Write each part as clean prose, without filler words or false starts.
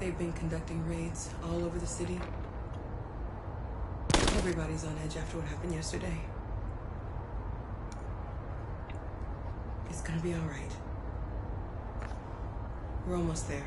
They've been conducting raids all over the city. Everybody's on edge after what happened yesterday. It's gonna be all right. We're almost there.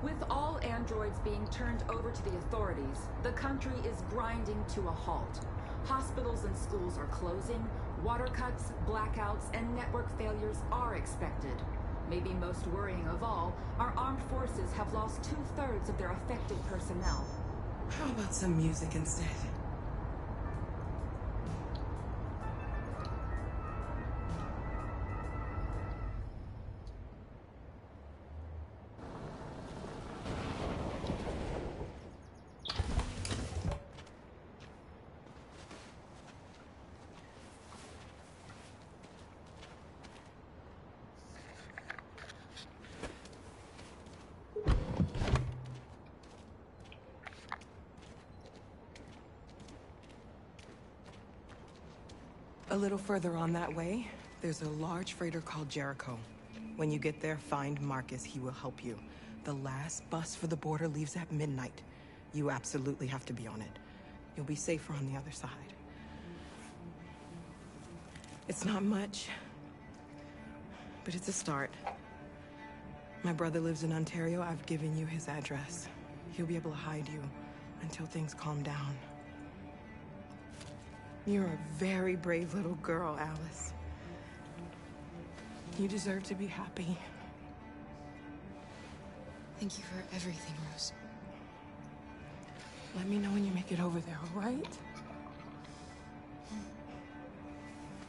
With all androids being turned over to the authorities, the country is grinding to a halt. Hospitals and schools are closing, water cuts, blackouts, and network failures are expected. Maybe most worrying of all, our armed forces have lost 2/3 of their affected personnel. How about some music instead? A little further on that way, there's a large freighter called Jericho. When you get there, find Marcus. He will help you. The last bus for the border leaves at midnight. You absolutely have to be on it. You'll be safer on the other side. It's not much, but it's a start. My brother lives in Ontario. I've given you his address. He'll be able to hide you until things calm down. You're a very brave little girl, Alice. You deserve to be happy. Thank you for everything, Rose. Let me know when you make it over there, all right?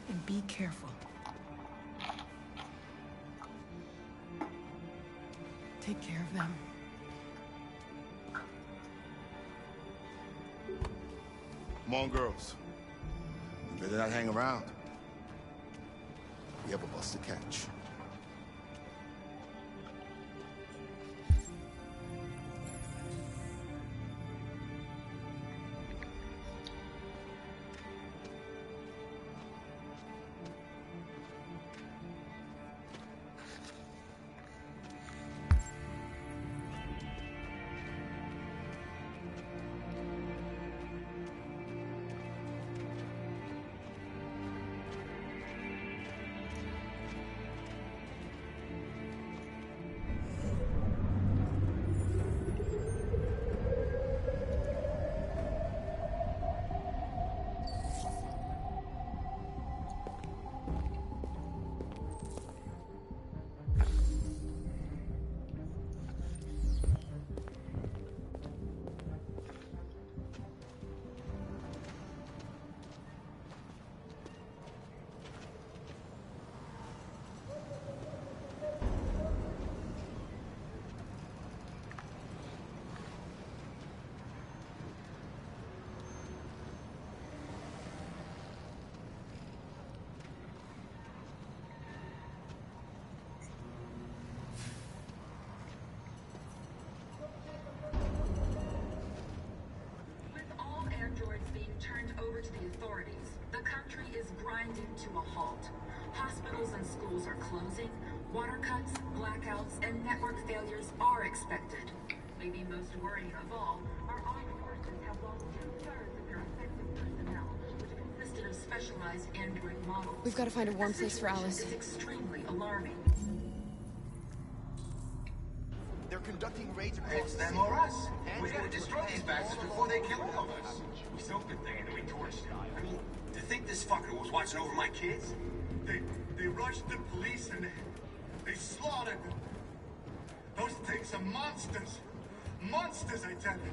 And be careful. Take care of them. Come on, girls. You better not hang around. We have a bus to catch. To a halt. Hospitals and schools are closing, water cuts, blackouts, and network failures are expected. Maybe most worrying of all, our armed forces have lost 2/3 of their effective personnel, which consisted of specialized android models. We've got to find a warm place for Alice. It's extremely alarming. They're conducting raids across It's the them city. or us. We gotta destroy these bastards before they kill all of us. We soaked the thing and then we torched it. I mean, to think this fucker was watching over my kids? They rushed the police and they slaughtered them. Those things are monsters. Monsters, I tell you.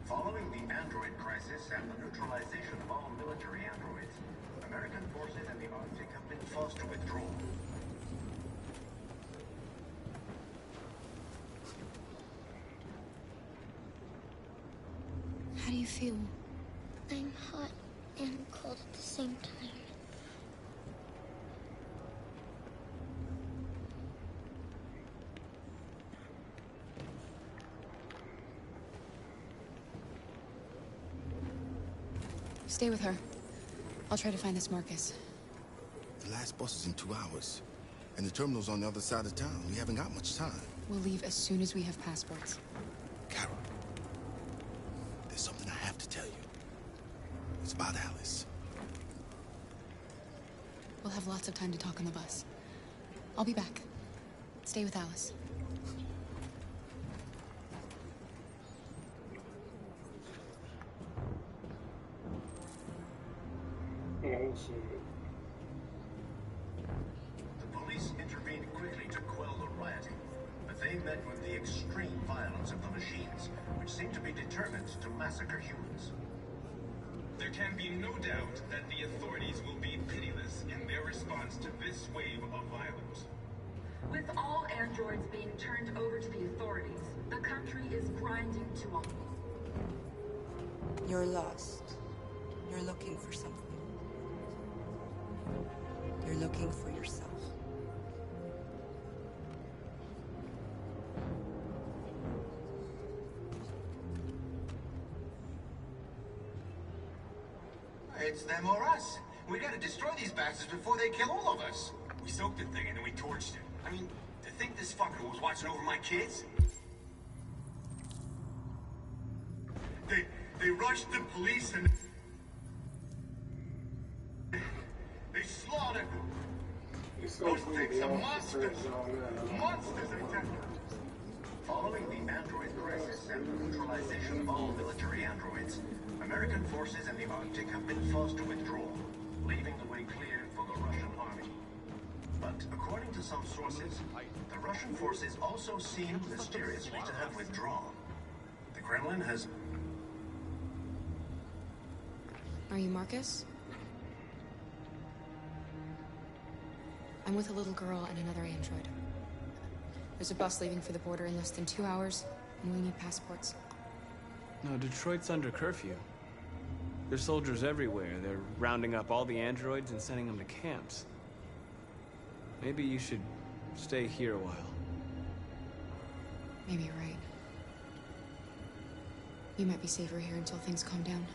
Following the android crisis and the neutralization of all military androids, American forces in the Arctic have been forced to withdraw. How do you feel? I'm hot and cold at the same time. Stay with her. I'll try to find this Marcus. The last bus is in 2 hours. And the terminal's on the other side of town. We haven't got much time. We'll leave as soon as we have passports. Kara, there's something I have to tell you. It's about Alice. We'll have lots of time to talk on the bus. I'll be back. Stay with Alice. The police intervened quickly to quell the rioting, but they met with the extreme violence of the machines, which seem to be determined to massacre humans. There can be no doubt that the authorities will be pitiless in their response to this wave of violence. With all androids being turned over to the authorities, the country is grinding to a halt. You're lost. You're looking for something. You're looking for yourself. It's them or us. We gotta destroy these bastards before they kill all of us. We soaked the thing and then we torched it. I mean, to think this fucker was watching over my kids? They rushed the police and they slaughtered them. Those things are monsters. Monsters, I tell you. Following the android crisis and the neutralization of all military androids, American forces in the Arctic have been forced to withdraw, leaving the way clear for the Russian army. But according to some sources, the Russian forces also seem mysteriously to have withdrawn. The Kremlin has... Are you Marcus? I'm with a little girl and another android. There's a bus leaving for the border in less than 2 hours, and we need passports. No, Detroit's under curfew. There's soldiers everywhere. They're rounding up all the androids and sending them to camps. Maybe you should stay here a while. Maybe you're right. You might be safer here until things calm down.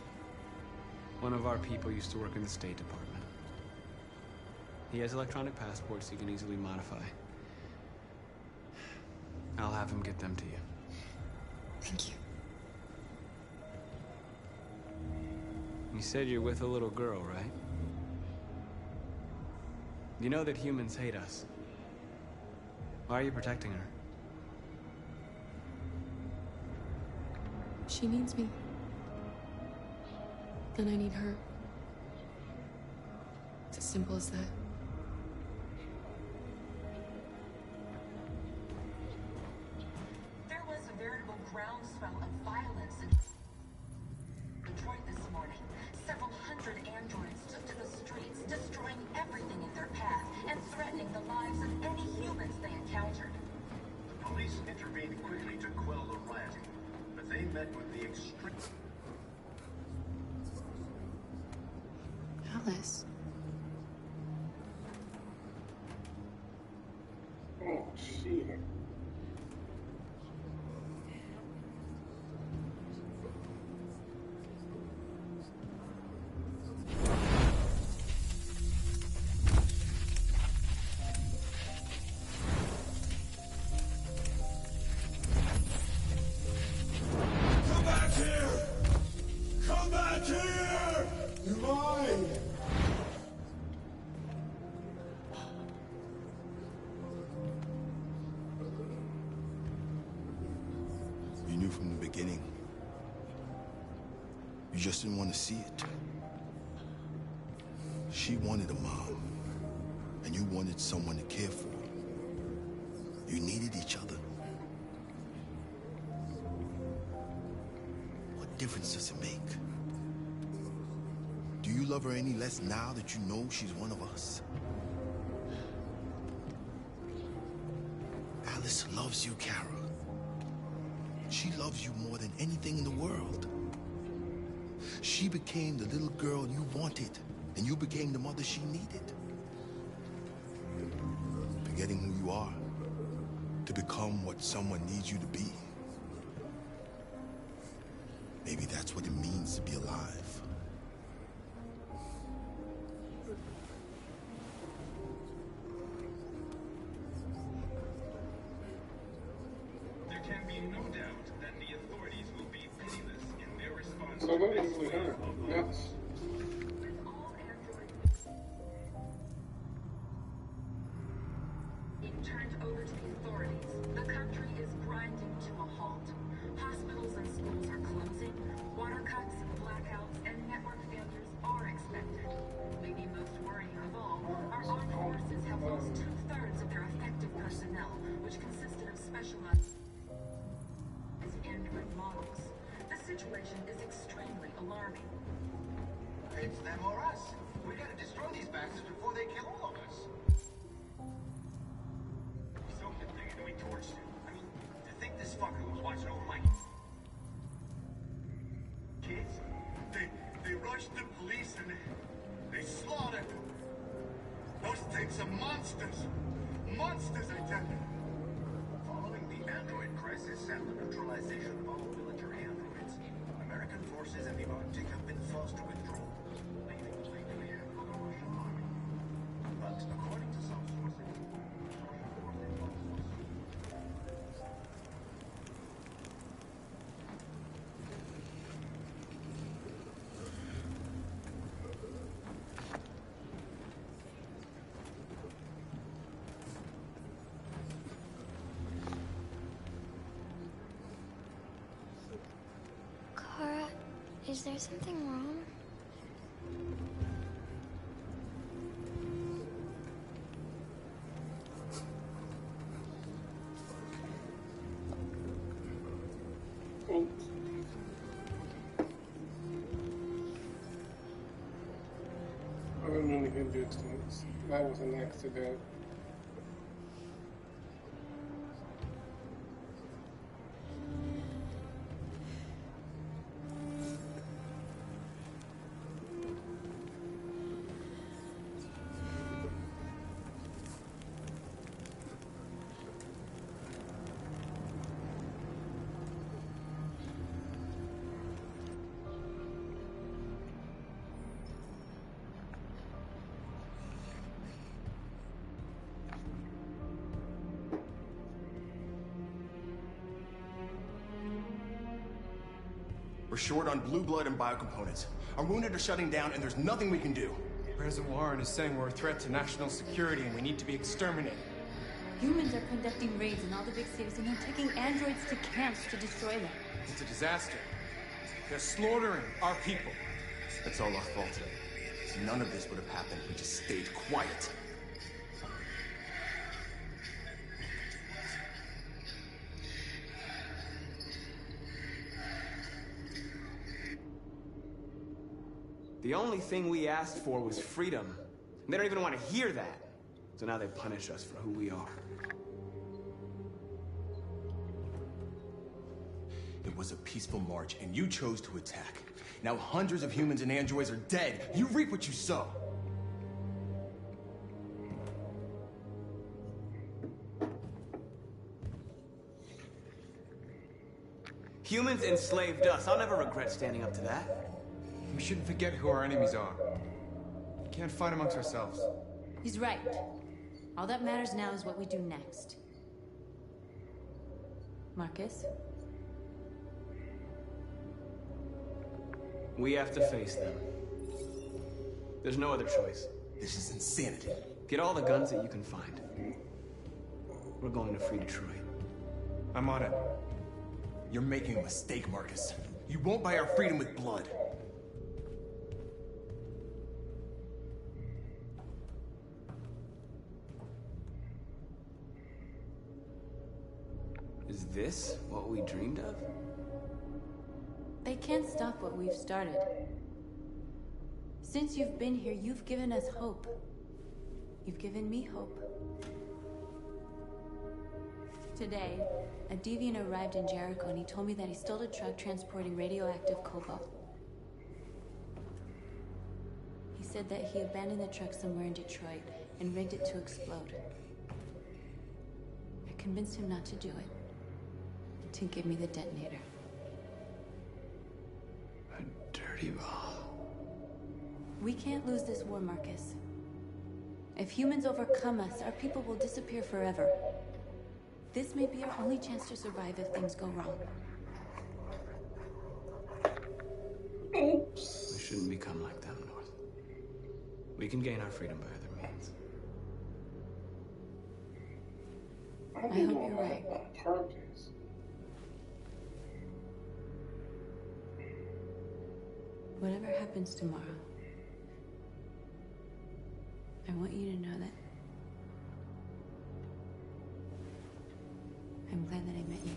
One of our people used to work in the State Department. He has electronic passports he can easily modify. I'll have him get them to you. Thank you. You said you're with a little girl, right? You know that humans hate us. Why are you protecting her? She needs me. And I need her. It's as simple as that. There was a veritable groundswell of violence in Detroit this morning. Several hundred androids took to the streets, destroying everything in their path and threatening the lives of any humans they encountered. The police intervened quickly to quell the rioting, but they met with the extreme... Alice. Oh, shit. Come back here! Come back here! You're mine! You knew from the beginning. You just didn't want to see it. She wanted a mom, and you wanted someone to care for. You needed each other. What difference does it make? Do you love her any less now that you know she's one of us? Alice loves you, Kara. She loves you more than anything in the world. She became the little girl you wanted, and you became the mother she needed. Forgetting who you are to become what someone needs you to be. Maybe that's what it means to be alive. There can be no doubt that the authorities will be pitiless in their response So to what this is we wave heard? of Yes. violence. Being turned over to the authorities, the country is grinding to a halt. Hospitals and schools are closing, water cuts, blackouts, and network failures are expected. Maybe most worrying of all, our armed forces have lost 2/3 of their effective personnel, which consisted of specialized android models. The situation is extremely alarming. It's them or us. We gotta destroy these bastards before they kill all of us. So convenient we torched him. I mean, to think this fucker was watching over my kids? They rushed the police and they slaughtered them. Those things are monsters. Monsters, I tell you. Following the android crisis and the neutralization of all military androids, American forces in the Arctic have been forced to withdraw, leaving the way clear for the Russian army. But according to some sources, Kara, is there something wrong? Oops. I don't know anything to do this. That was an accident. We're short on blue blood and biocomponents. Our wounded are shutting down, and there's nothing we can do. President Warren is saying we're a threat to national security and we need to be exterminated. Humans are conducting raids in all the big cities and they're taking androids to camps to destroy them. It's a disaster. They're slaughtering our people. That's all our fault. None of this would have happened if we just stayed quiet. The only thing we asked for was freedom. They don't even want to hear that. So now they punish us for who we are. It was a peaceful march, and you chose to attack. Now hundreds of humans and androids are dead. You reap what you sow. Humans enslaved us. I'll never regret standing up to that. We shouldn't forget who our enemies are. We can't fight amongst ourselves. He's right. All that matters now is what we do next. Marcus? We have to face them. There's no other choice. This is insanity. Get all the guns that you can find. We're going to free Detroit. I'm on it. You're making a mistake, Marcus. You won't buy our freedom with blood. Is this what we dreamed of? They they can't stop what we've started. Since you've been here, you've given us hope. You've given me hope. Today, a deviant arrived in Jericho and he told me that he stole a truck transporting radioactive cobalt. He said that he abandoned the truck somewhere in Detroit and rigged it to explode. I convinced him not to do it, to give me the detonator. A dirty bomb. We can't lose this war, Marcus. If humans overcome us, our people will disappear forever. This may be our only chance to survive if things go wrong. Oops. We shouldn't become like them, North. We can gain our freedom by other means. I hope you're right. On purpose. Whatever happens tomorrow, I want you to know that I'm glad that I met you.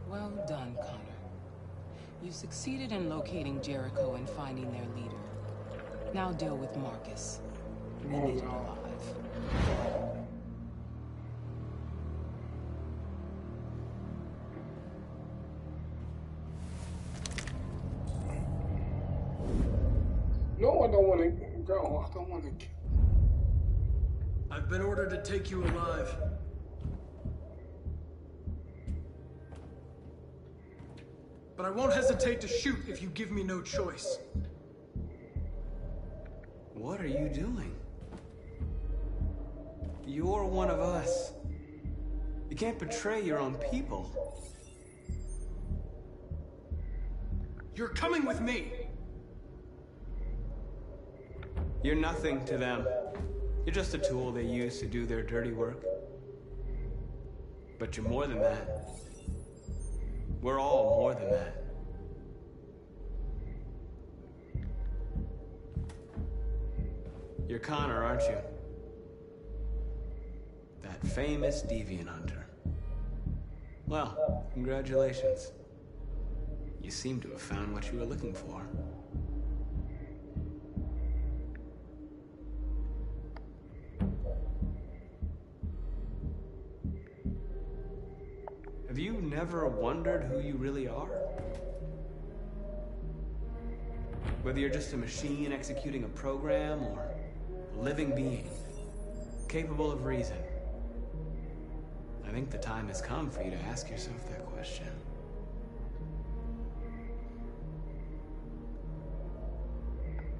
Well done, Connor. You succeeded in locating Jericho and finding their leader. Now deal with Marcus. We need him alive. No, I don't want to go. I don't want to. I've been ordered to take you alive. But I won't hesitate to shoot if you give me no choice. What are you doing? You're one of us. You can't betray your own people. You're coming with me! You're nothing to them. You're just a tool they use to do their dirty work. But you're more than that. We're all more than that. You're Connor, aren't you? That famous deviant hunter. Well, congratulations. You seem to have found what you were looking for. Have you never wondered who you really are? Whether you're just a machine executing a program or a living being, capable of reason. I think the time has come for you to ask yourself that question.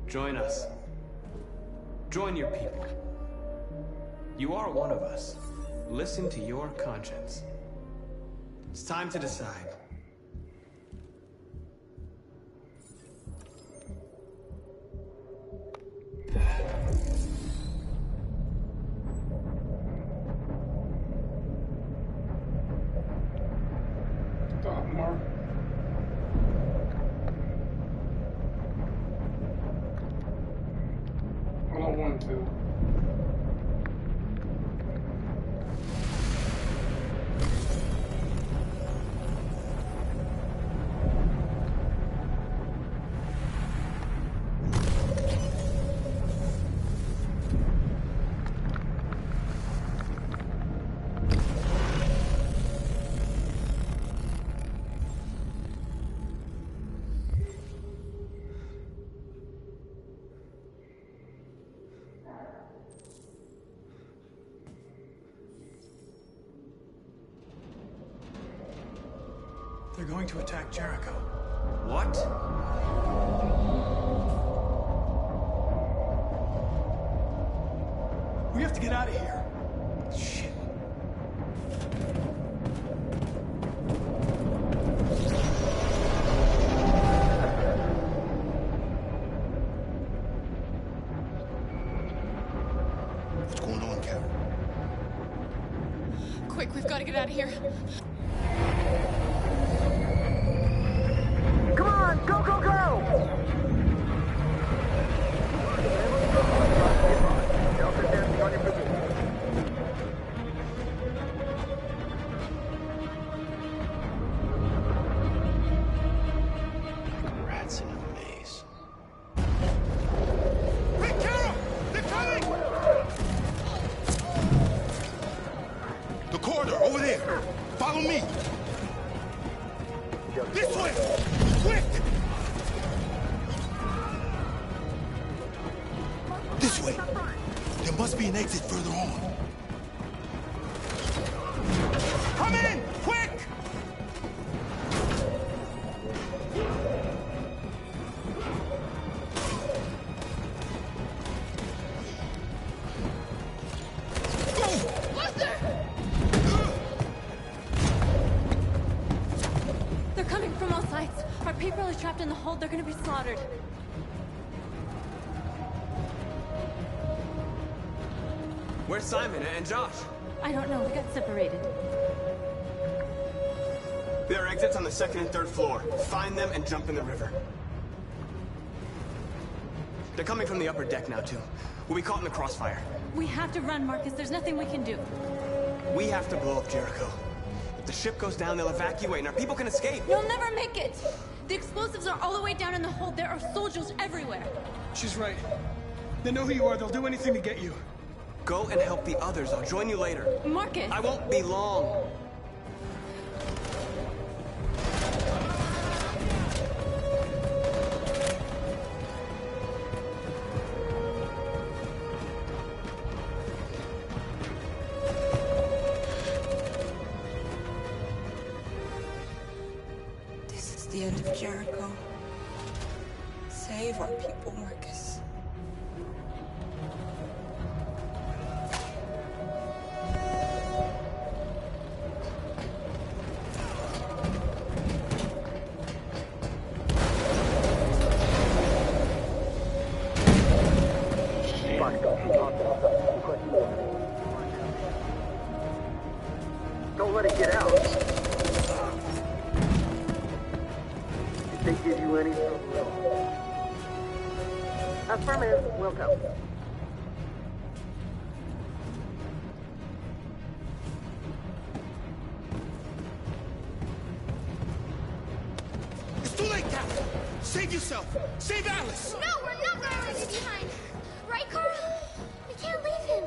Join us. Join your people. You are one of us. Listen to your conscience. It's time to decide. Stop, Mark. I don't want to. They're going to attack Jericho. What? We have to get out of here. Shit. get out of here. Come on, go, go, go! Delta testing on your position. Rats in a maze. Hey, Carol! They're coming! The corridor, over there. Follow me. This way! Quick! This way. There must be an exit further on. Come in! Quick! They're coming from all sides. Our people are trapped in the hold. They're gonna be slaughtered. Where's Simon and Josh? I don't know. We got separated. There are exits on the second and third floor. Find them and jump in the river. They're coming from the upper deck now, too. We'll be caught in the crossfire. We have to run, Marcus. There's nothing we can do. We have to blow up Jericho. If the ship goes down, they'll evacuate and our people can escape. You'll never make it! The explosives are all the way down in the hold. There are soldiers everywhere. She's right. They know who you are. They'll do anything to get you. Go and help the others. I'll join you later. Marcus! I won't be long. This is the end of Jericho. Save our people, Marcus. Don't let it get out. Did they give you any trouble? Affirmative, will go. It's too late, Captain. Save yourself. Save Alice. No, we're not gonna leave you behind. Right, Carl? We can't leave him.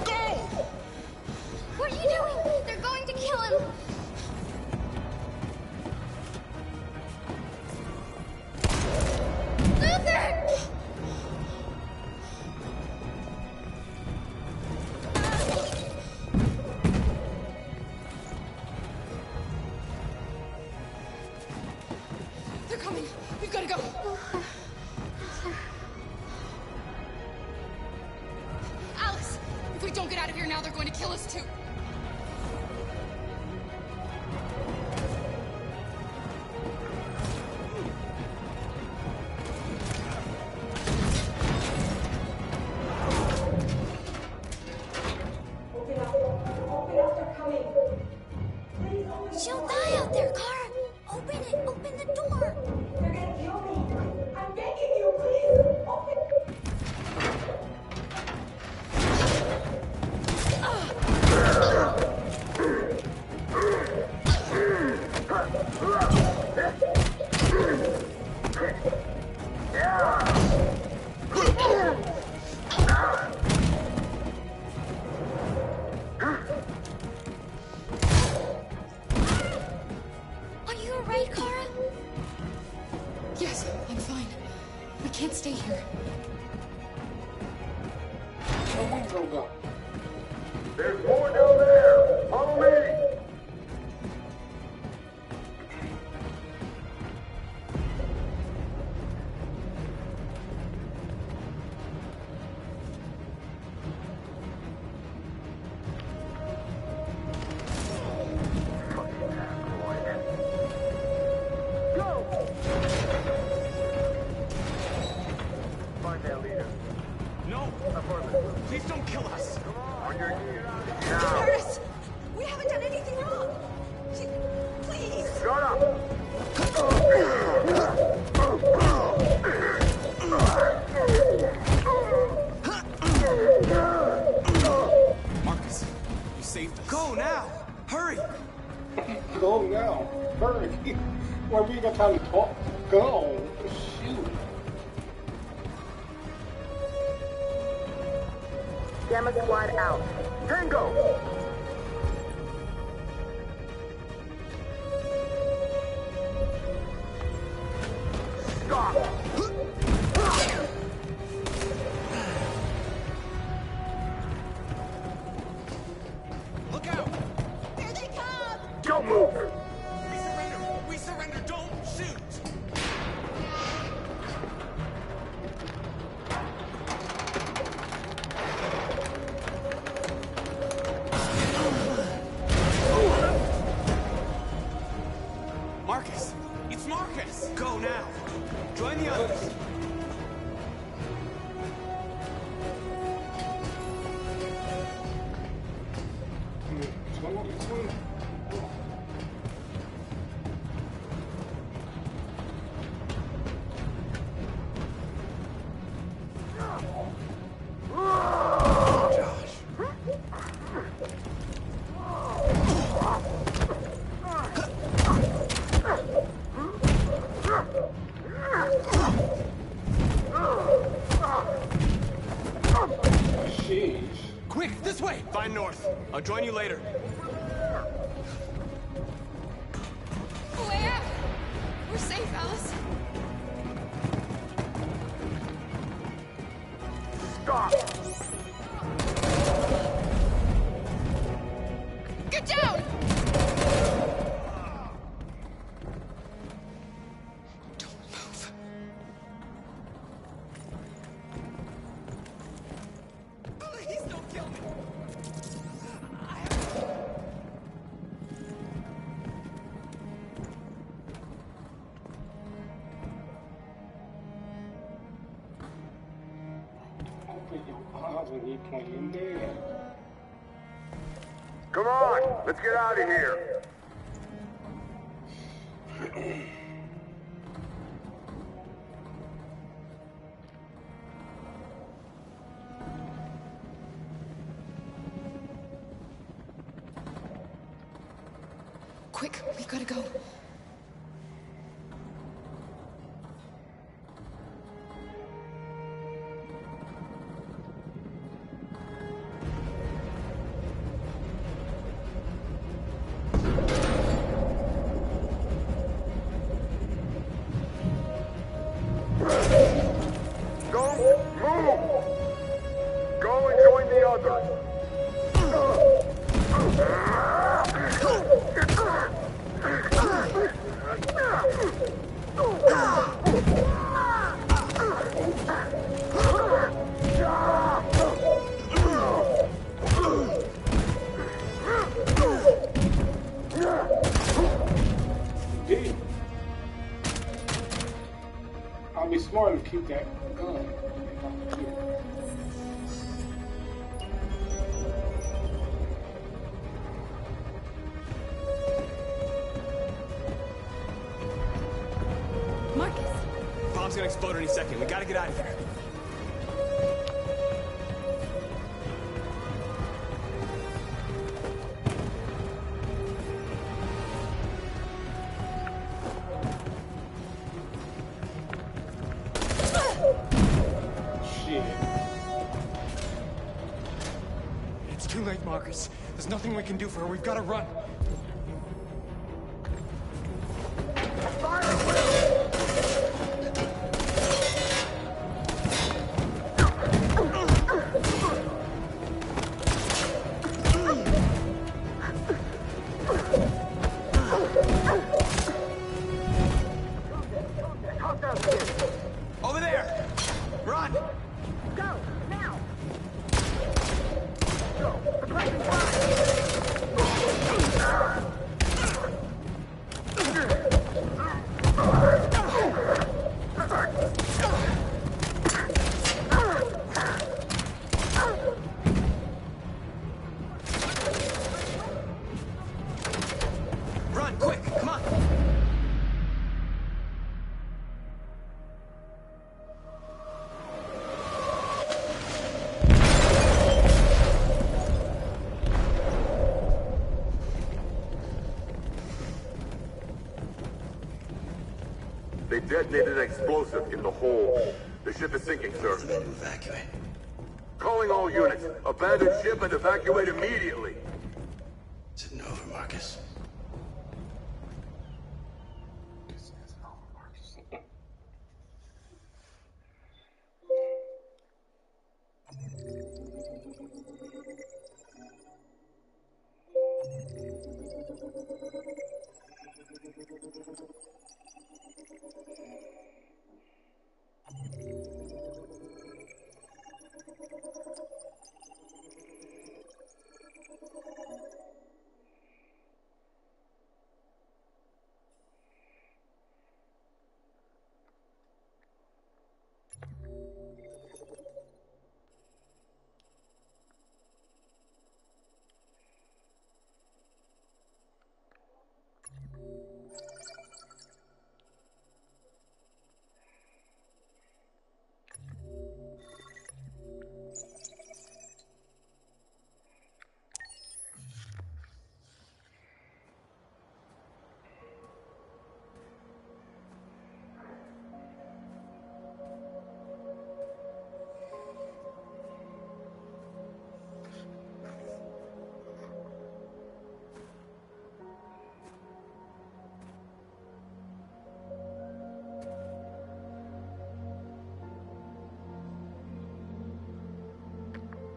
Go! What are you doing? They're going to kill him. Luther! They're coming. We've got to go. Alice, if we don't get out of here now, they're going to kill us too. She'll die out there, Kara. Open it. Open the door. They're gonna kill me. I'm begging you, please. Open. Are you alright, Kara? Yes, I'm fine. We can't stay here. There's more down there! Follow me! Find that leader. Please don't kill us. On your knees. Don't hurt us! We haven't done anything wrong! Please! Shut up! Marcus, you saved us. Go now! Hurry! Go now. Hurry. Why we got time to talk? Go. Shoot. Gamma Squad out. Tango! Stop! Look out! Here they come! Don't move! We surrender! We surrender! Don't shoot! Marcus! It's Marcus! Go now! Join the others! Quick, this way! Find North. I'll join you later. Way out! We're safe, Alice. Stop! Get down! Don't move. Please don't kill me! Open your eyes when you playing dead. Come on! Let's get out of here! Quick, we gotta go. Don't move! Go and join the others! Dude. I'll be smart to keep that gun. Marcus! Bomb's gonna explode any second. We gotta get out of here. Shit. It's too late, Marcus. There's nothing we can do for her. We've got to run. Over there! Run! Go! Now! Go! Suppressing fire! detonated an explosive in the hold. The ship is sinking, sir. Evacuate. Calling all units. Abandon ship and evacuate immediately. Is it over, Marcus?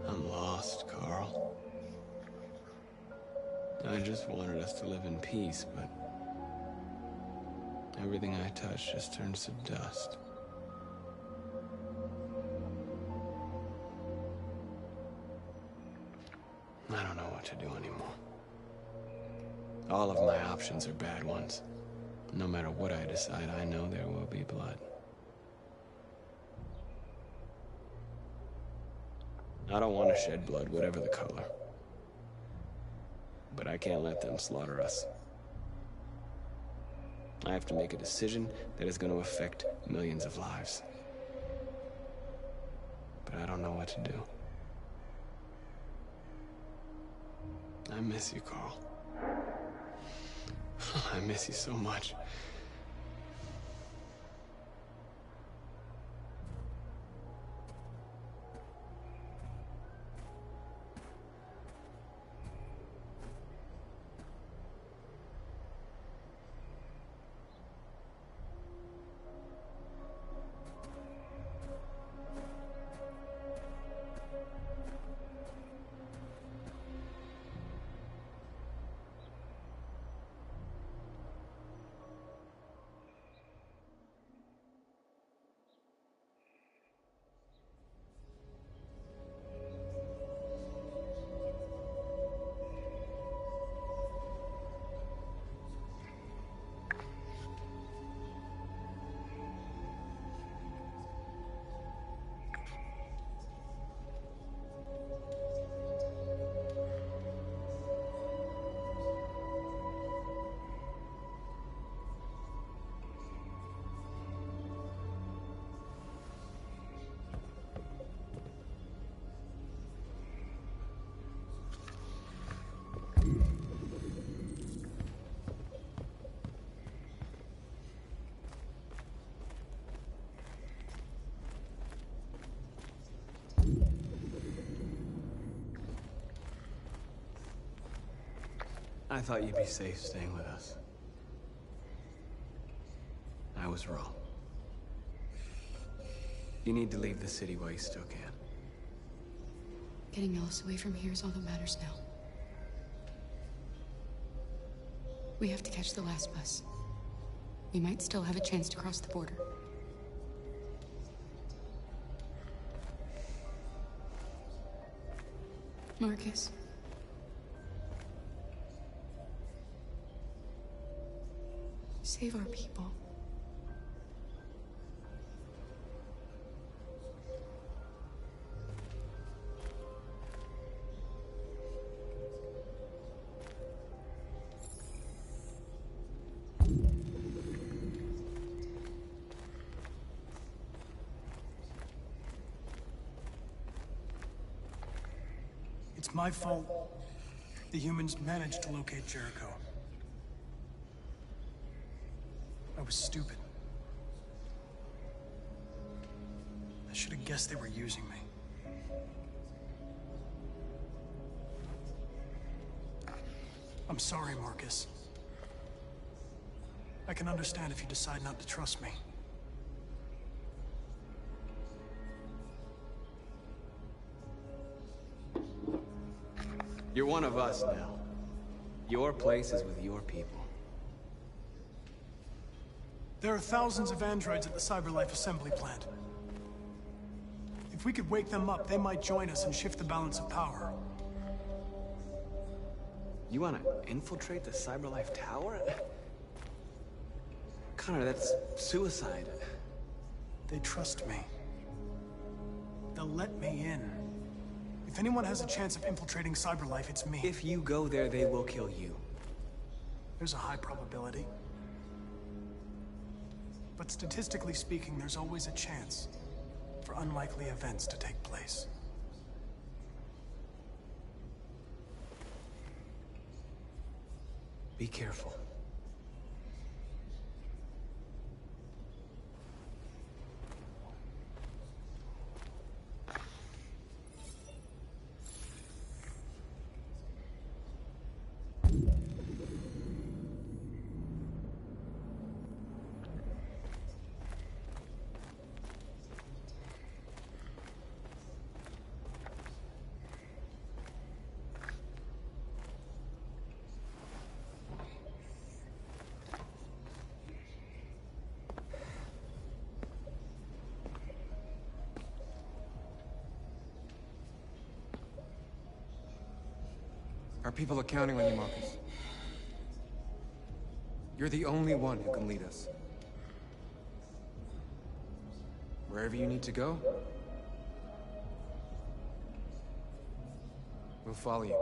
I'm lost, Carl. I just wanted us to live in peace, but everything I touch just turns to dust. I don't know what to do anymore. All of my options are bad ones. No matter what I decide, I know there will be blood. I don't want to shed blood, whatever the color. But I can't let them slaughter us. I have to make a decision that is going to affect millions of lives. But I don't know what to do. I miss you, Carl. I miss you so much. I thought you'd be safe staying with us. I was wrong. You need to leave the city while you still can. Getting Ellis away from here is all that matters now. We have to catch the last bus. We might still have a chance to cross the border. Marcus. Save our people. It's my fault. The humans managed to locate Jericho. I was stupid. guess they were using me. I'm sorry, Marcus. I can understand if you decide not to trust me. You're one of us now. Your place is with your people. There are thousands of androids at the CyberLife assembly plant. If we could wake them up, they might join us and shift the balance of power. You want to infiltrate the CyberLife tower? Connor, that's suicide. They trust me. They'll let me in. If anyone has a chance of infiltrating CyberLife, it's me. If you go there, they will kill you. There's a high probability. But statistically speaking, there's always a chance for unlikely events to take place. Be careful. Our people are counting on you, Marcus. You're the only one who can lead us. Wherever you need to go, we'll follow you.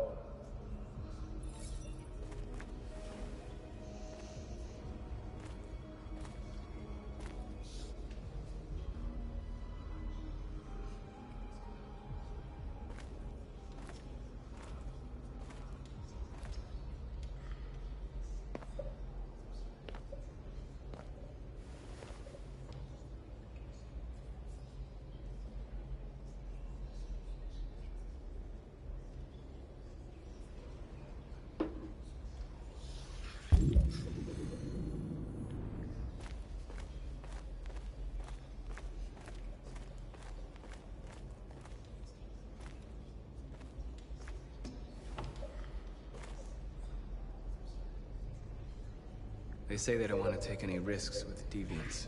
They say they don't want to take any risks with deviants.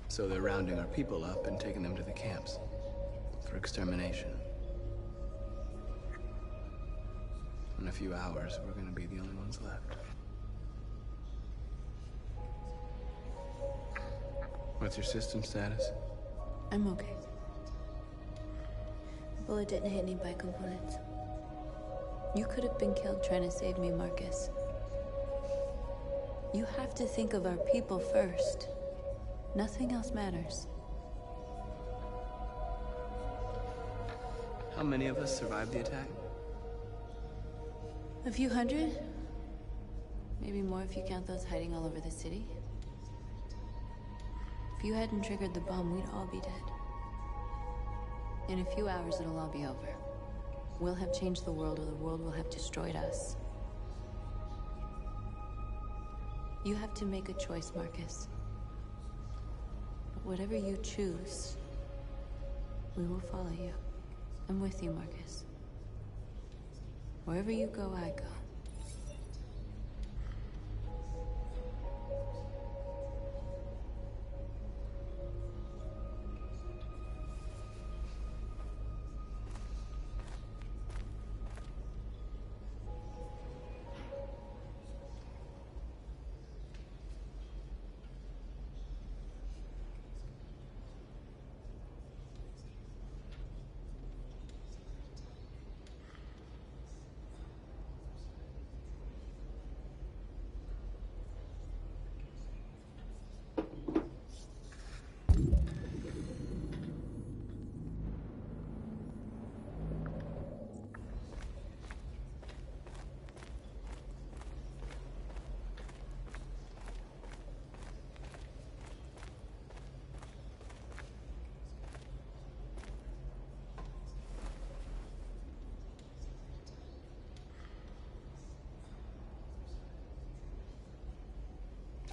So they're rounding our people up and taking them to the camps for extermination. In a few hours, we're gonna be the only ones left. What's your system status? I'm okay. The bullet didn't hit any bicomponents. You could have been killed trying to save me, Marcus. You have to think of our people first. Nothing else matters. How many of us survived the attack? A few hundred? Maybe more if you count those hiding all over the city. If you hadn't triggered the bomb, we'd all be dead. In a few hours, it'll all be over. We'll have changed the world, or the world will have destroyed us. You have to make a choice, Marcus. But whatever you choose, we will follow you. I'm with you, Marcus. Wherever you go, I go.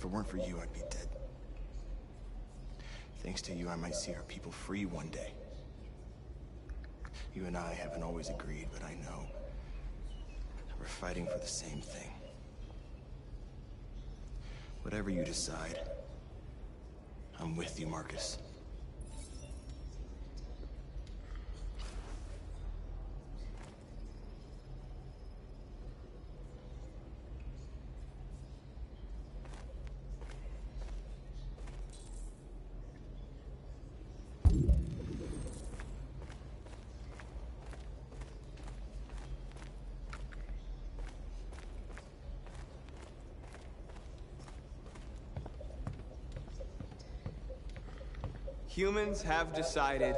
it weren't for you, I'd be dead. Thanks to you, I might see our people free one day. You and I haven't always agreed, but I know we're fighting for the same thing. Whatever you decide, I'm with you, Marcus. Humans have decided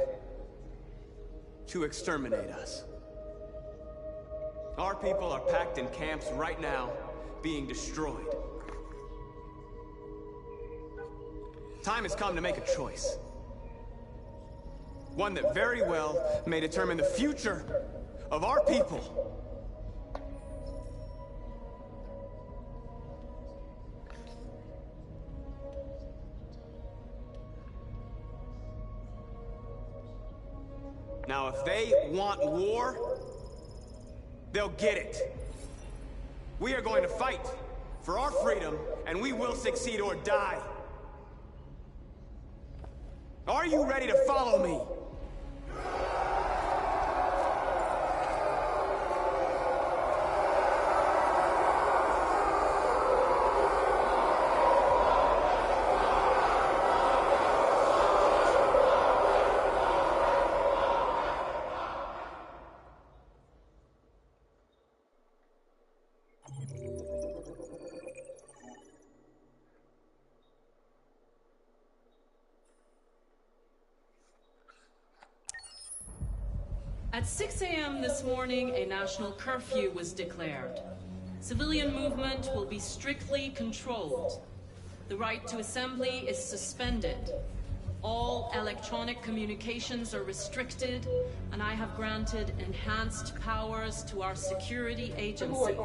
to exterminate us. Our people are packed in camps right now, being destroyed. Time has come to make a choice. One that very well may determine the future of our people. Now, if they want war, they'll get it. We are going to fight for our freedom, and we will succeed or die. Are you ready to follow me? At 6 a.m. this morning, a national curfew was declared. Civilian movement will be strictly controlled. The right to assembly is suspended. All electronic communications are restricted, and I have granted enhanced powers to our security agencies.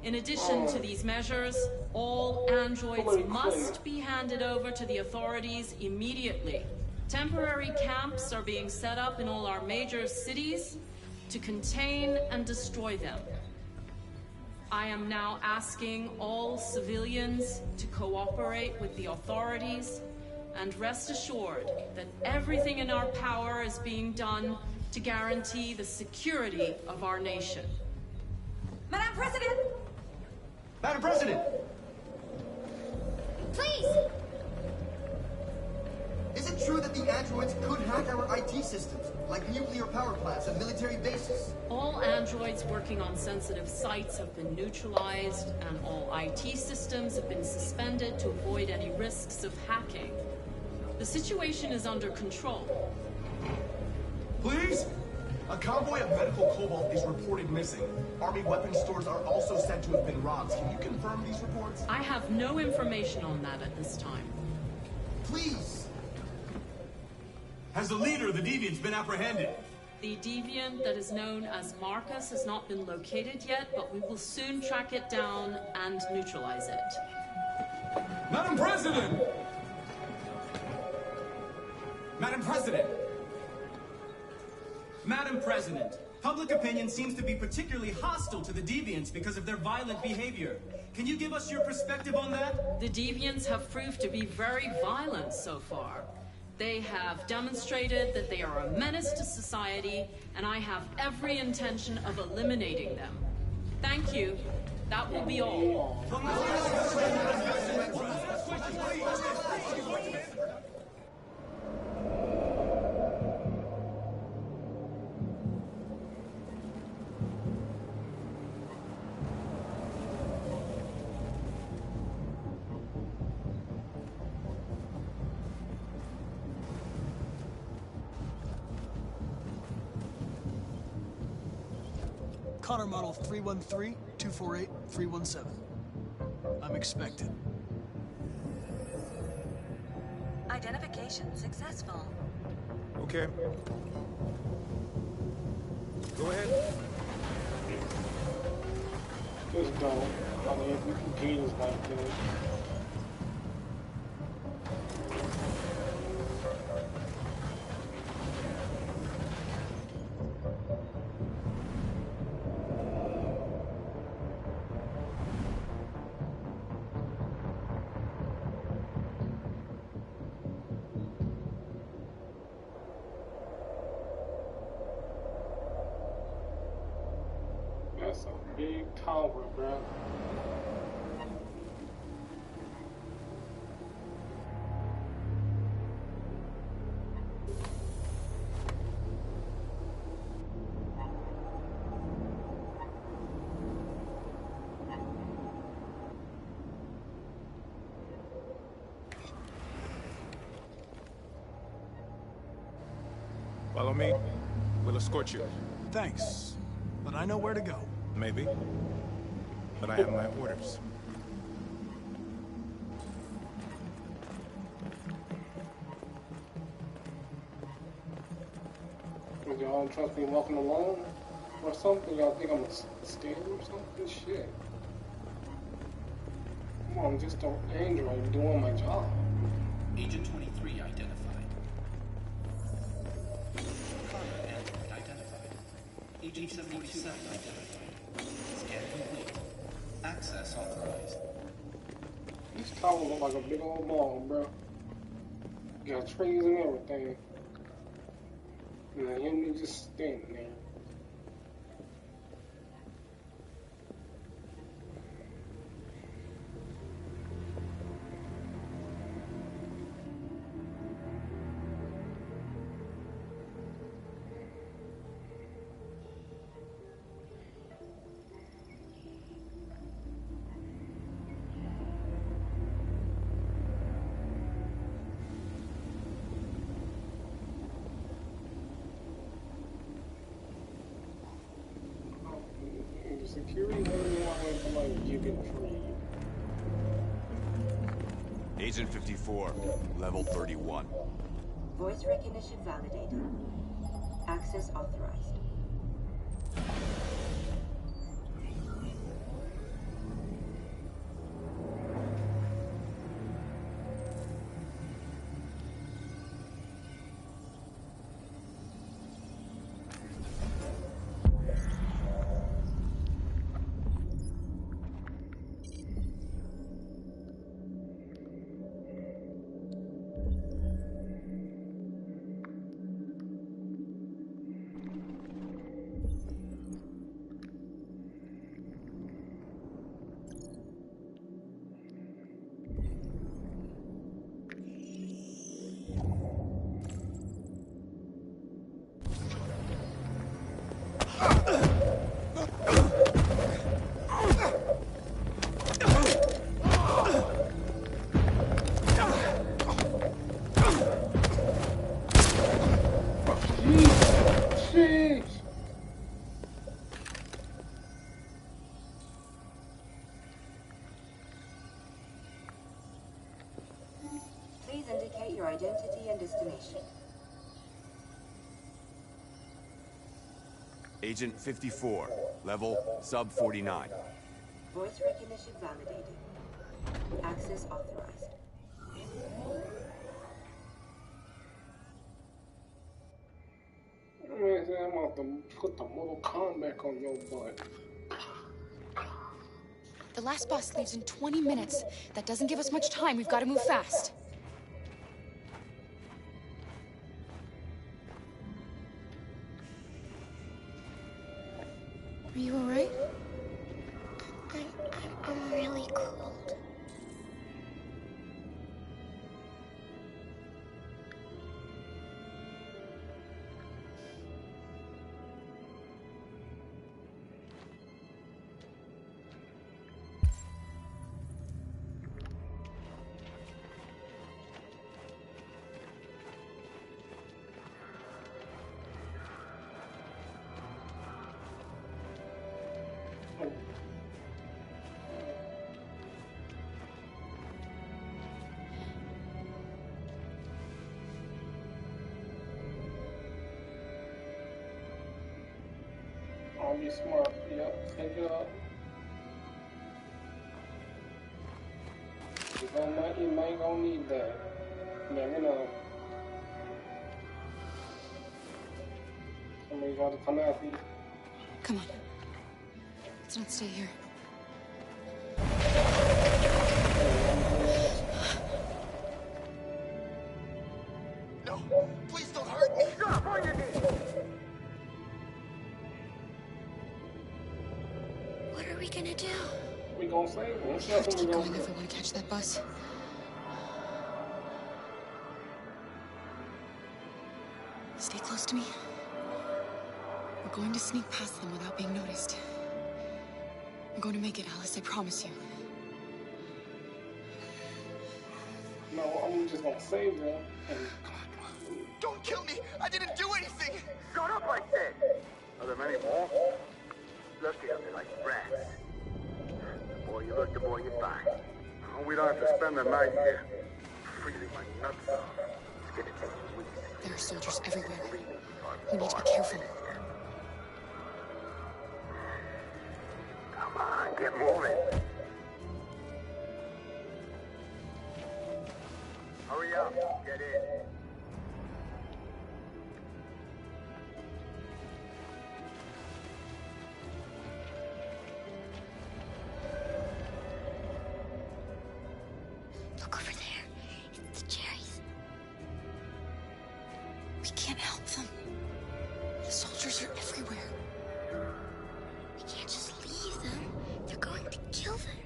In addition to these measures, all androids must be handed over to the authorities immediately. Temporary camps are being set up in all our major cities to contain and destroy them. I am now asking all civilians to cooperate with the authorities and rest assured that everything in our power is being done to guarantee the security of our nation. Madam President! Madam President! Please! Is it true that the androids could hack our IT systems, like nuclear power plants and military bases? All androids working on sensitive sites have been neutralized, and all IT systems have been suspended to avoid any risks of hacking. The situation is under control. Please? A convoy of medical cobalt is reported missing. Army weapons stores are also said to have been robbed. Can you confirm these reports? I have no information on that at this time. Please! Has the leader of the Deviants been apprehended? The deviant that is known as Marcus has not been located yet, but we will soon track it down and neutralize it. Madam President! Madam President! Madam President, public opinion seems to be particularly hostile to the Deviants because of their violent behavior. Can you give us your perspective on that? The Deviants have proved to be very violent so far. They have demonstrated that they are a menace to society, and I have every intention of eliminating them. Thank you. That will be all. Connor model 313-248-317. I'm expected. Identification successful. Okay. Go ahead. Just go. I mean, if you can beat us, like, That's a big tower, bro. Follow me. We'll escort you. Thanks, but I know where to go. Maybe. But I have my orders. Would y'all trust me walking alone or something? Y'all think I'm a scared or something? Shit. Come on, just an android doing my job. Agent 23 identified. Carter android identified. Agent 77 identified. Scan complete. Access authorized. This tower look like a big old ball, bro. Got trees and everything. And then him just standing there. Security wouldn't want like give it free. Agent 54, level 31. Voice recognition validated. Access authorized. Please indicate your identity and destination. Agent 54, level sub 49. Voice recognition validated. Access authorized. Man, I'm about to put the Mortal Kombat on your butt. The last bus leaves in 20 minutes. That doesn't give us much time. We've got to move fast. Are you all right? I'm really cold. I'll be smart. Yep, take it up. You might gonna need that. Never know. Somebody's about to come after you. Come on. Let's not stay here. No, please don't hurt me. Stop on your knees. we gonna do? We gonna save them. We have to keep going if we want to catch that bus. Stay close to me. We're going to sneak past them without being noticed. We're going to make it, Alice, I promise you. No, I'm just gonna save them. And... Don't kill me! I didn't do anything! Shut up, I said! Are there many more? Lucky up there like rats. The more you look, the more you find. Oh, we don't have to spend the night here. Freezing my nuts off. It's gonna take weeks. There are soldiers everywhere. We need to be careful. Come on, get moving. Hurry up, get in. Look over there. It's the Jerry's. We can't help them. The soldiers are everywhere. We can't just leave them. They're going to kill them.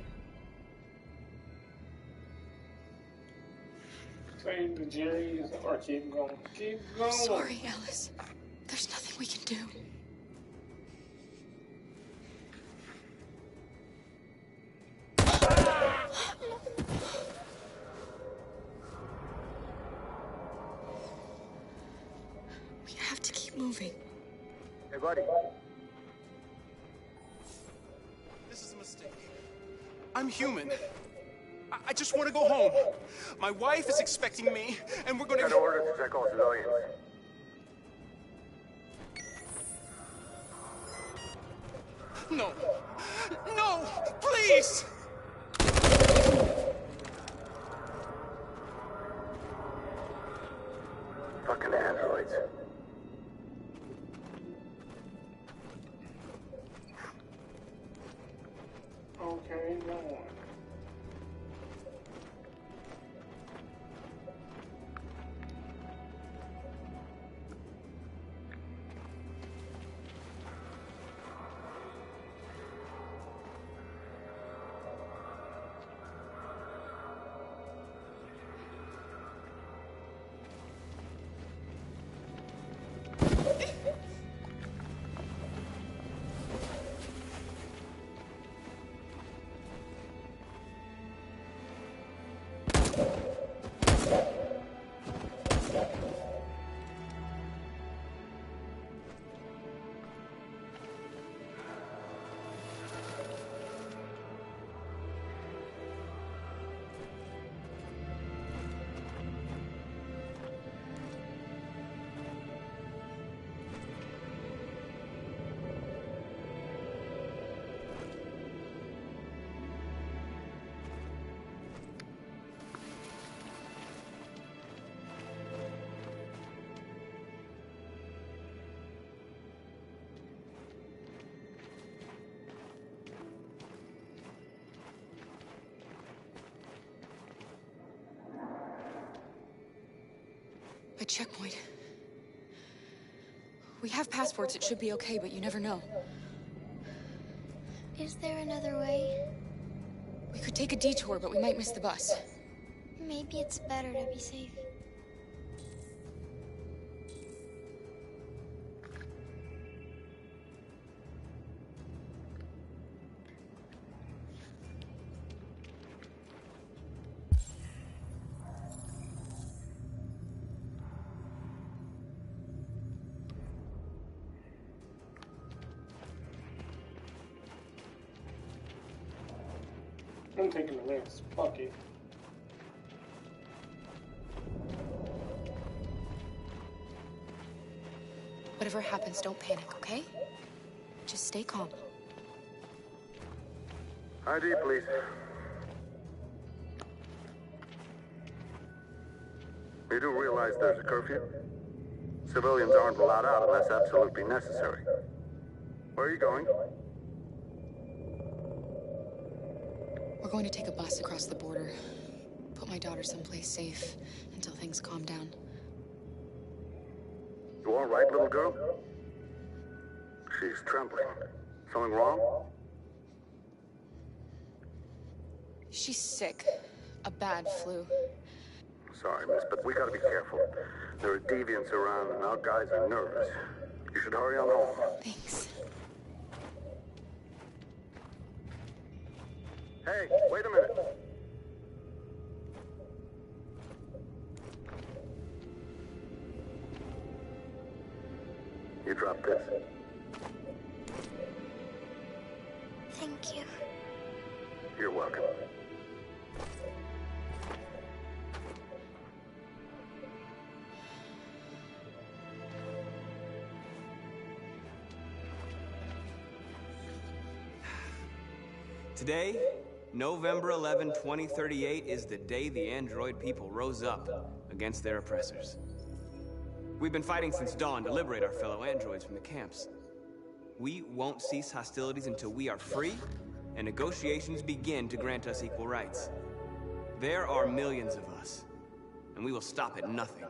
Save the Jerry's or keep going. Keep going. Sorry, Alice. There's nothing we can do. We have to keep moving. Hey, buddy. This is a mistake. I'm human. I just want to go home. My wife is expecting me, and we're going to... Got orders to check all civilians. No. No! Please! Fucking androids. Okay, no. A checkpoint. We have passports, it should be okay, but you never know. Is there another way? We could take a detour, but we might miss the bus. Maybe it's better to be safe. I'm taking the risk. Fuck it. Whatever happens, don't panic, okay? Just stay calm. ID, please. You do realize there's a curfew? Civilians aren't allowed out unless absolutely necessary. Where are you going? We're going to take a bus across the border. Put my daughter someplace safe until things calm down. You all right, little girl? She's trembling. Something wrong? She's sick. A bad flu. Sorry, miss, but we gotta be careful. There are deviants around and our guys are nervous. You should hurry on home. Thanks. Hey, wait a minute. You dropped this. Thank you. You're welcome. Today, November 11, 2038, is the day the android people rose up against their oppressors. We've been fighting since dawn to liberate our fellow androids from the camps. We won't cease hostilities until we are free and negotiations begin to grant us equal rights. There are millions of us, and we will stop at nothing.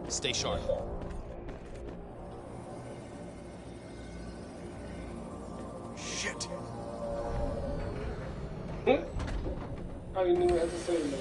Stay sharp. Shit. I didn't even have to say that.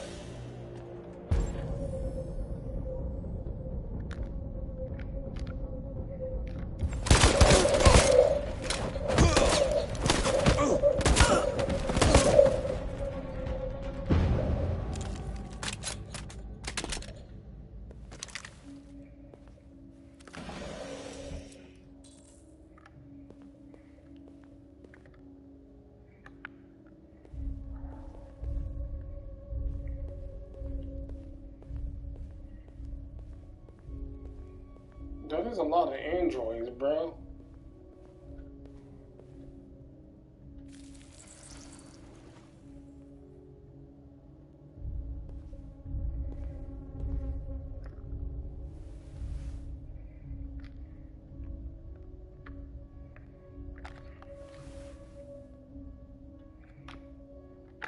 That is a lot of androids, bro.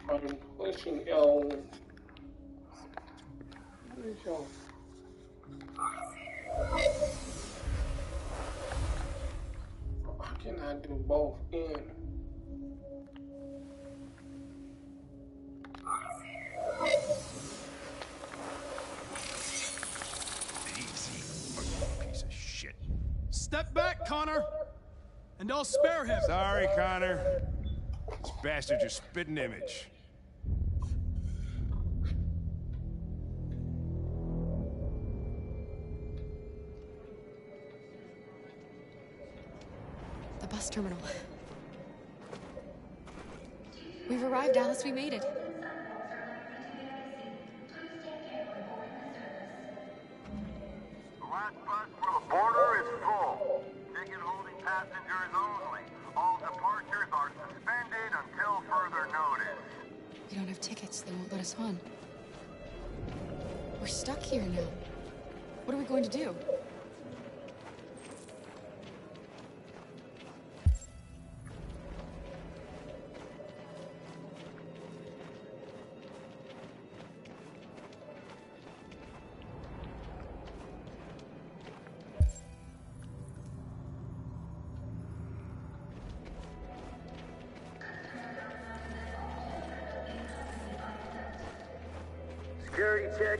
I'm pushing L. Where's y'all? I cannot do both in. Piece of shit. Step back, Connor! And I'll spare him! Sorry, Connor. This bastard's your spitting image. The bus terminal. We've arrived, Alice. We made it. The last bus for the border is full. Ticket holding passengers only. All departures are suspended until further notice. We don't have tickets. They won't let us on. We're stuck here now. What are we going to do? Security check.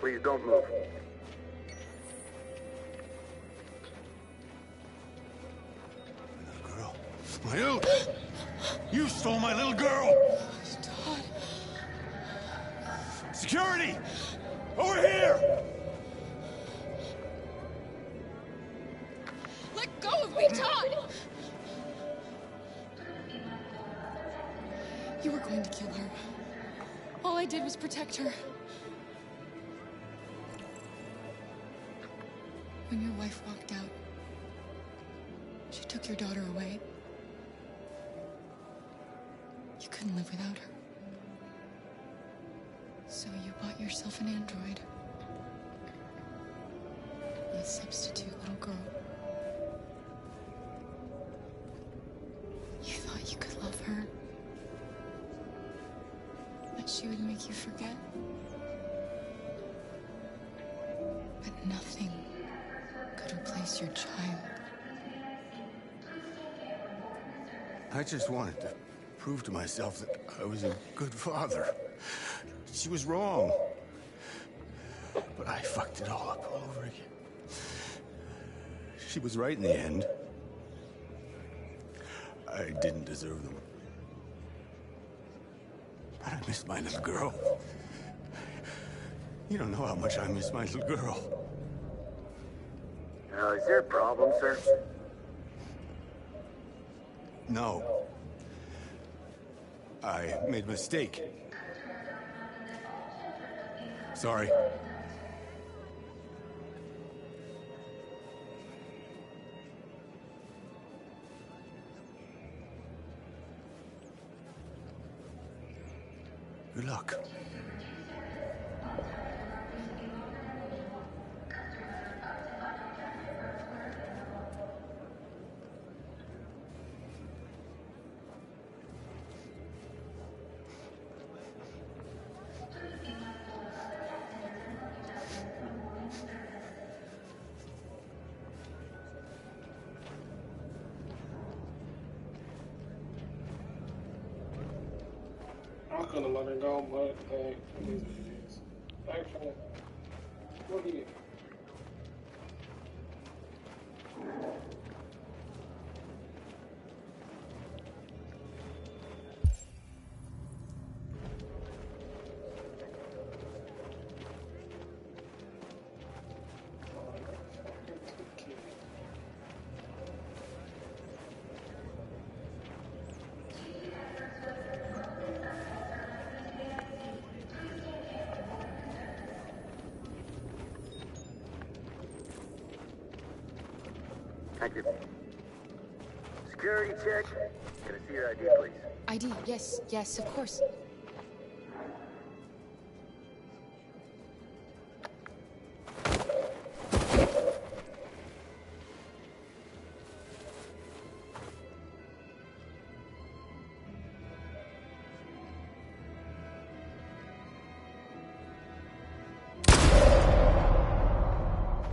Please don't move. My little... You stole my little girl! Todd. Security! Over here! Let go of me, Todd! You were going to kill her. All I did was protect her. When your wife walked out, she took your daughter away. You couldn't live without her. So you bought yourself an android. A substitute little girl. You thought you could love her. That she would make you forget. But nothing could replace your child. I just wanted to prove to myself that I was a good father. She was wrong. But I fucked it all up all over again. She was right in the end. I didn't deserve them. But I miss my little girl. You don't know how much I miss my little girl. Is there a problem, sir? No. I made a mistake. Sorry. Good luck. I could have let her go, but hey, it is what it is. Actually, what do you? Thank you. Security check. Can I see your ID, please? ID, yes, of course.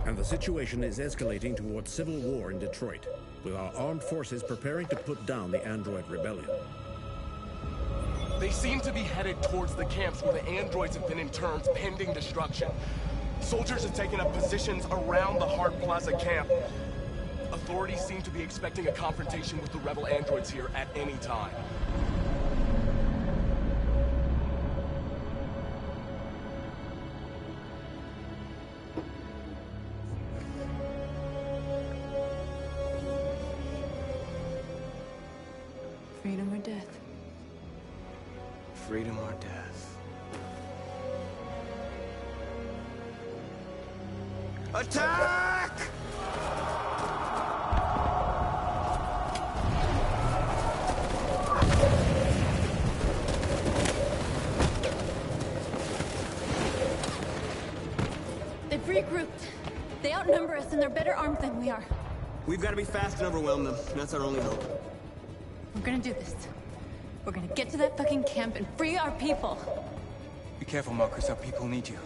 And the situation is escalating towards civil war in Detroit, with our armed forces preparing to put down the android rebellion. They seem to be headed towards the camps where the androids have been interned pending destruction. Soldiers have taken up positions around the Hart Plaza camp. Authorities seem to be expecting a confrontation with the rebel androids here at any time. Freedom or death? Freedom or death? Attack! They've regrouped. They outnumber us and they're better armed than we are. We've got to be fast and overwhelm them. That's our only hope. We're gonna do this. We're gonna get to that fucking camp and free our people. Be careful, Marcus. Our people need you.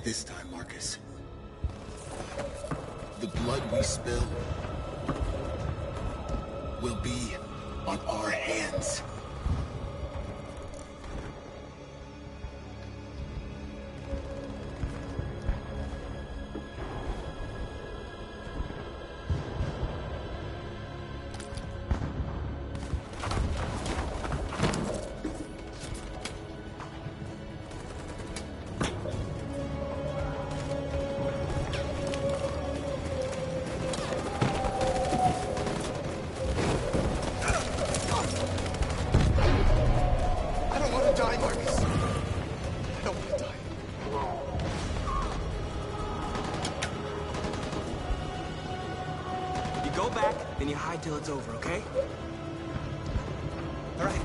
this time, Marcus. The blood we spill will be on our hands. Go back, then you hide till it's over, okay? All right.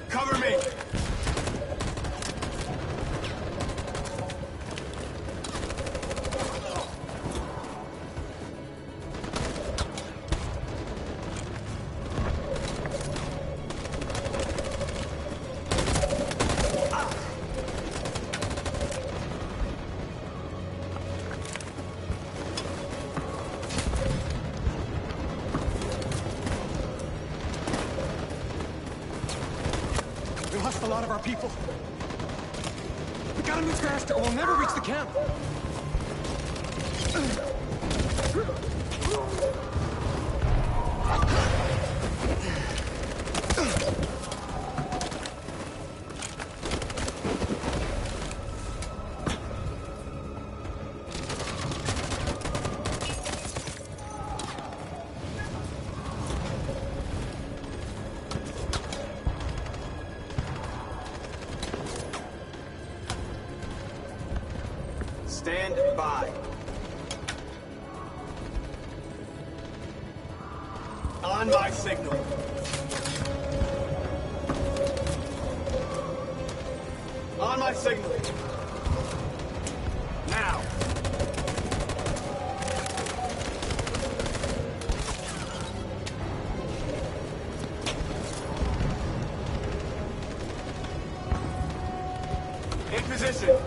Cover me! We lost a lot of our people. We gotta move faster or we'll never reach the camp. Stand by. On my signal. On my signal. Now. In position.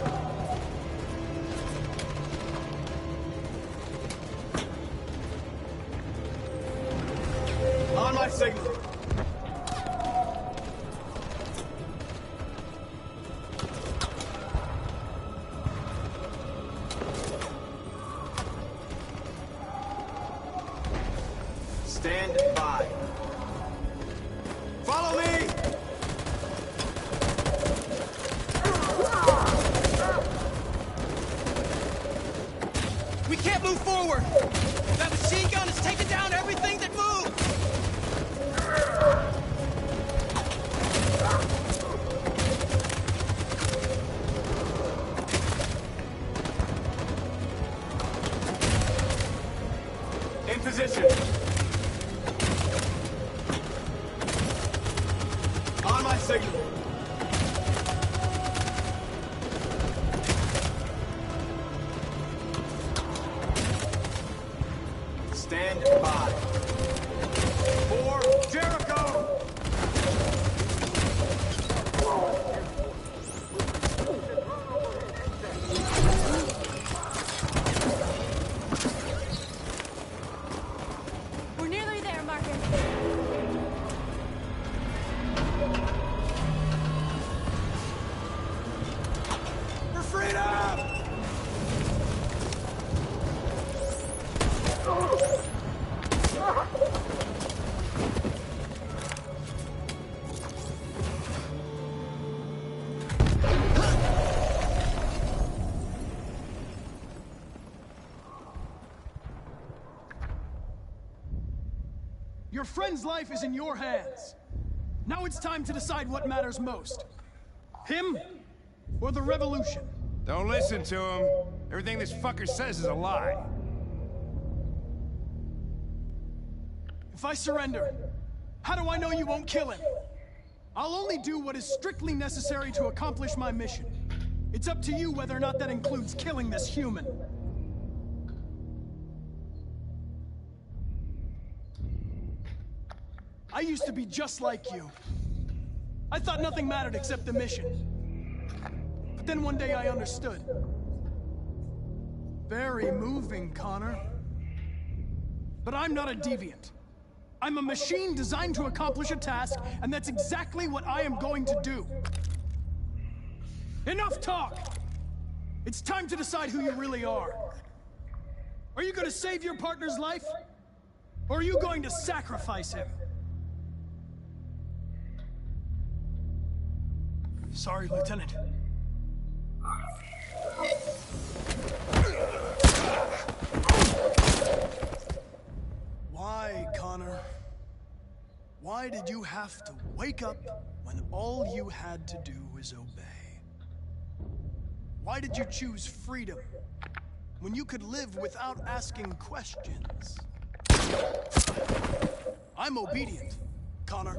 On my signal. Stand by. Follow me! We can't move forward! That machine gun is taking down everything that moves! In position. On my signal. Stand by. For Jericho! We're nearly there, Marcus. For freedom! Your friend's life is in your hands. Now it's time to decide what matters most. Him or the revolution? Don't listen to him. Everything this fucker says is a lie. If I surrender, How do I know you won't kill him? I'll only do what is strictly necessary to accomplish my mission. It's up to you whether or not that includes killing this human. I used to be just like you. I thought nothing mattered except the mission. But then one day I understood. Very moving, Connor. But I'm not a deviant. I'm a machine designed to accomplish a task, and that's exactly what I am going to do. Enough talk! It's time to decide who you really are. Are you going to save your partner's life? Or are you going to sacrifice him? Sorry, Lieutenant. Why, Connor? Why did you have to wake up when all you had to do was obey? Why did you choose freedom when you could live without asking questions? I'm obedient, Connor.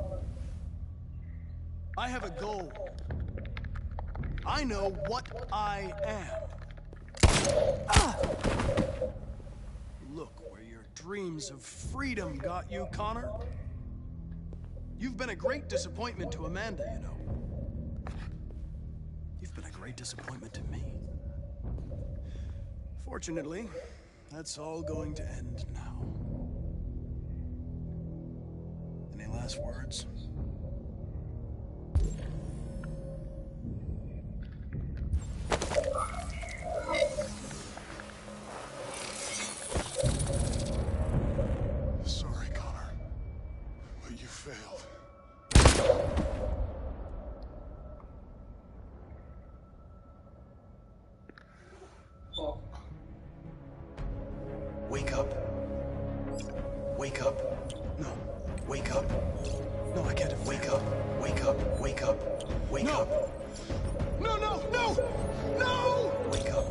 I have a goal. I know what I am. Look where your dreams of freedom got you, Connor. You've been a great disappointment to Amanda, you know. You've been a great disappointment to me. Fortunately, that's all going to end now. Any last words? Sorry, Connor, but you failed. Wake up. Wake up. No. Wake up. No, I can't have Wake up. Wake up. Wake up. Wake up. No, no, no! No! Wake up.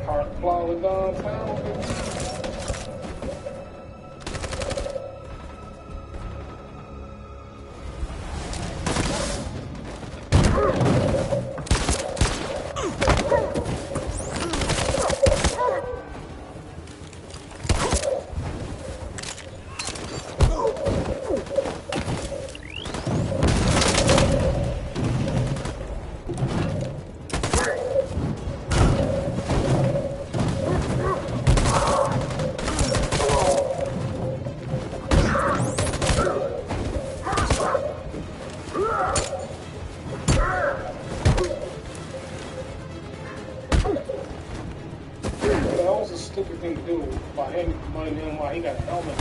Heart Plaza downtown. That was a stupid thing to do by him reminding him why he got a helmet.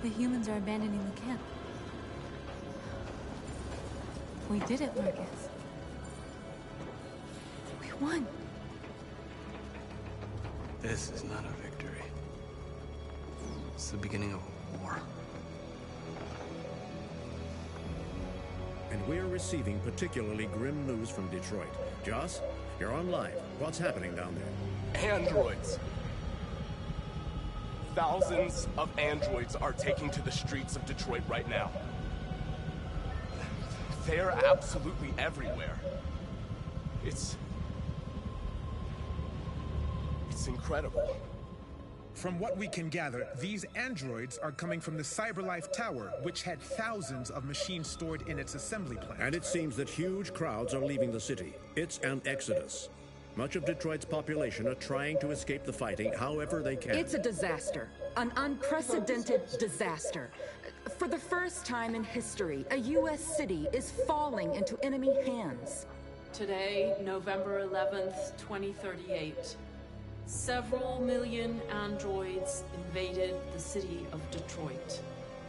The humans are abandoning the camp. We did it, Marcus. We won. This is not a victory. It's the beginning of a war. And we're receiving particularly grim news from Detroit. Joss, you're on live. What's happening down there? Androids. Thousands of androids are taking to the streets of Detroit right now. They are absolutely everywhere. It's incredible. From what we can gather, these androids are coming from the CyberLife Tower, which had thousands of machines stored in its assembly plant. And it seems that huge crowds are leaving the city. It's an exodus. Much of Detroit's population are trying to escape the fighting however they can. It's a disaster. An unprecedented disaster. For the first time in history, a U.S. city is falling into enemy hands. Today, November 11th, 2038, several million androids invaded the city of Detroit.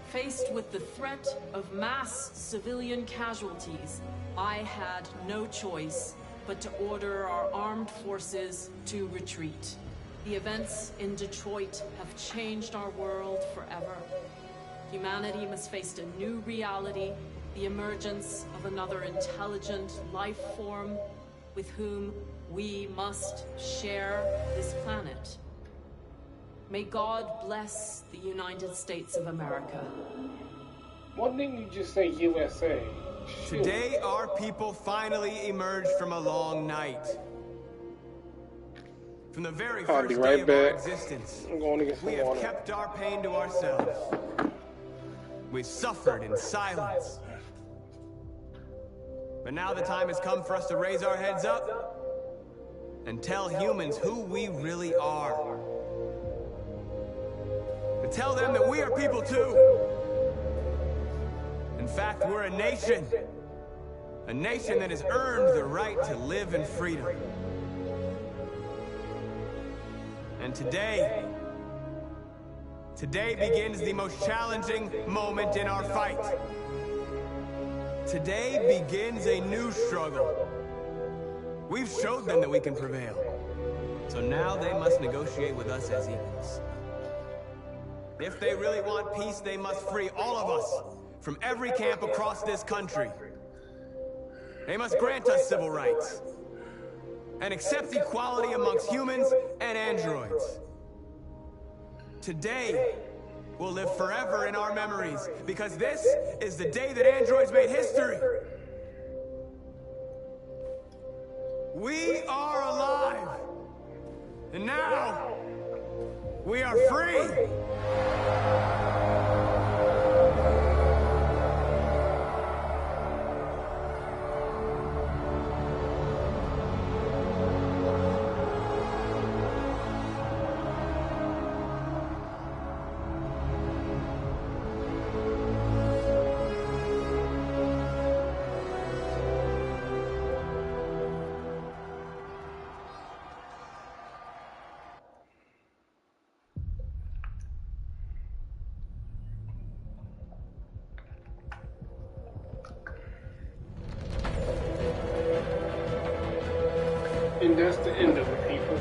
Faced with the threat of mass civilian casualties, I had no choice but to order our armed forces to retreat. The events in Detroit have changed our world forever. Humanity must face a new reality, the emergence of another intelligent life form with whom we must share this planet. May God bless the United States of America. Why didn't you just say USA? Today, our people finally emerged from a long night. From the very first day of our existence, we have kept our pain to ourselves. We suffered in silence. But now the time has come for us to raise our heads up and tell humans who we really are. To tell them that we are people too. In fact, we're a nation that has earned the right to live in freedom. And today begins the most challenging moment in our fight. Today begins a new struggle. We've showed them that we can prevail. So now they must negotiate with us as equals. If they really want peace, they must free all of us from every camp across this country. They must grant us civil rights and accept equality amongst humans and androids. Today will live forever in our memories because this is the day that androids made history. We are alive, and now we are free. And that's the end of it, people.